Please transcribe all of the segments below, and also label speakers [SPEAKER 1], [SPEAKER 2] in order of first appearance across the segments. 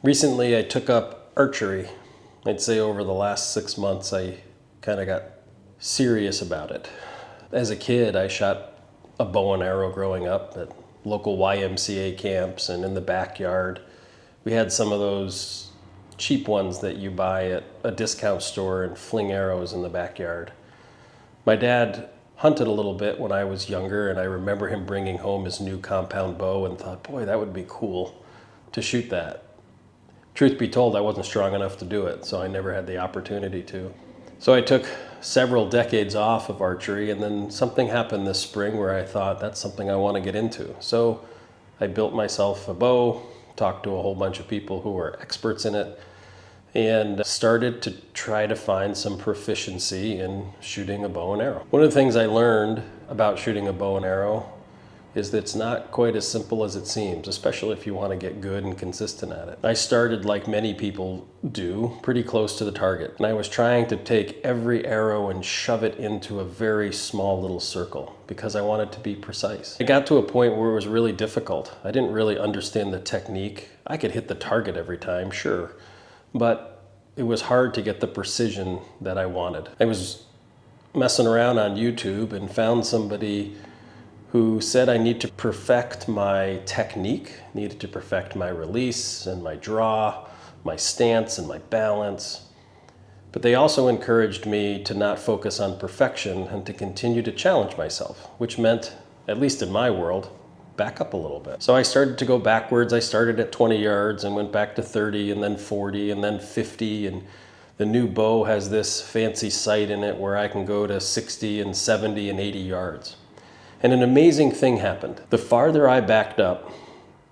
[SPEAKER 1] Recently, I took up archery. I'd say over the last 6 months, I kind of got serious about it. As a kid, I shot a bow and arrow growing up at local YMCA camps and in the backyard. We had some of those cheap ones that you buy at a discount store and fling arrows in the backyard. My dad hunted a little bit when I was younger, and I remember him bringing home his new compound bow and thought, boy, that would be cool to shoot that. Truth be told, I wasn't strong enough to do it, so I never had the opportunity to. So I took several decades off of archery, and then something happened this spring where I thought, that's something I want to get into. So I built myself a bow, talked to a whole bunch of people who were experts in it, and started to try to find some proficiency in shooting a bow and arrow. One of the things I learned about shooting a bow and arrow is that it's not quite as simple as it seems, especially if you want to get good and consistent at it. I started, like many people do, pretty close to the target, and I was trying to take every arrow and shove it into a very small little circle because I wanted to be precise. It got to a point where it was really difficult. I didn't really understand the technique. I could hit the target every time, sure, but it was hard to get the precision that I wanted. I was messing around on YouTube and found somebody who said I need to perfect my technique, needed to perfect my release and my draw, my stance and my balance. But they also encouraged me to not focus on perfection and to continue to challenge myself, which meant, at least in my world, back up a little bit. So I started to go backwards. I started at 20 yards and went back to 30 and then 40 and then 50. And the new bow has this fancy sight in it where I can go to 60 and 70 and 80 yards. And an amazing thing happened. The farther I backed up,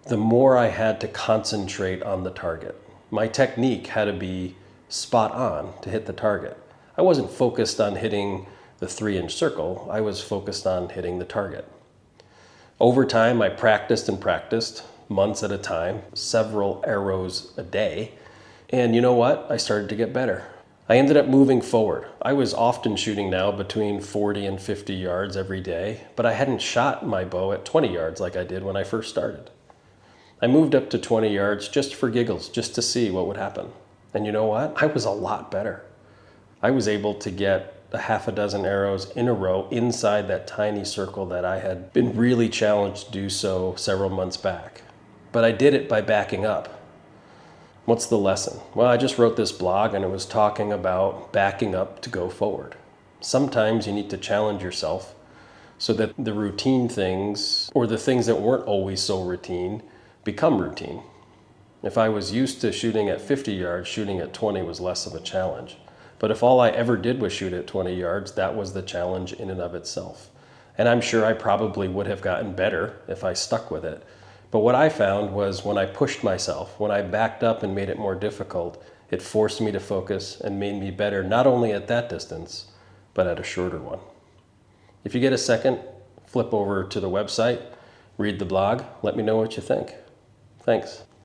[SPEAKER 1] the more I had to concentrate on the target. My technique had to be spot on to hit the target. I wasn't focused on hitting the 3-inch circle. I was focused on hitting the target. Over time, I practiced and practiced, months at a time, several arrows a day. And you know what? I started to get better. I ended up moving forward. I was often shooting now between 40 and 50 yards every day, but I hadn't shot my bow at 20 yards like I did when I first started. I moved up to 20 yards just for giggles, just to see what would happen. And you know what? I was a lot better. I was able to get a half a dozen arrows in a row inside that tiny circle that I had been really challenged to do so several months back. But I did it by backing up. What's the lesson? Well, I just wrote this blog and it was talking about backing up to go forward. Sometimes you need to challenge yourself so that the routine things, or the things that weren't always so routine, become routine. If I was used to shooting at 50 yards, shooting at 20 was less of a challenge. But if all I ever did was shoot at 20 yards, that was the challenge in and of itself. And I'm sure I probably would have gotten better if I stuck with it. But what I found was when I pushed myself, when I backed up and made it more difficult, it forced me to focus and made me better not only at that distance, but at a shorter one. If you get a second, flip over to the website, read the blog, let me know what you think. Thanks.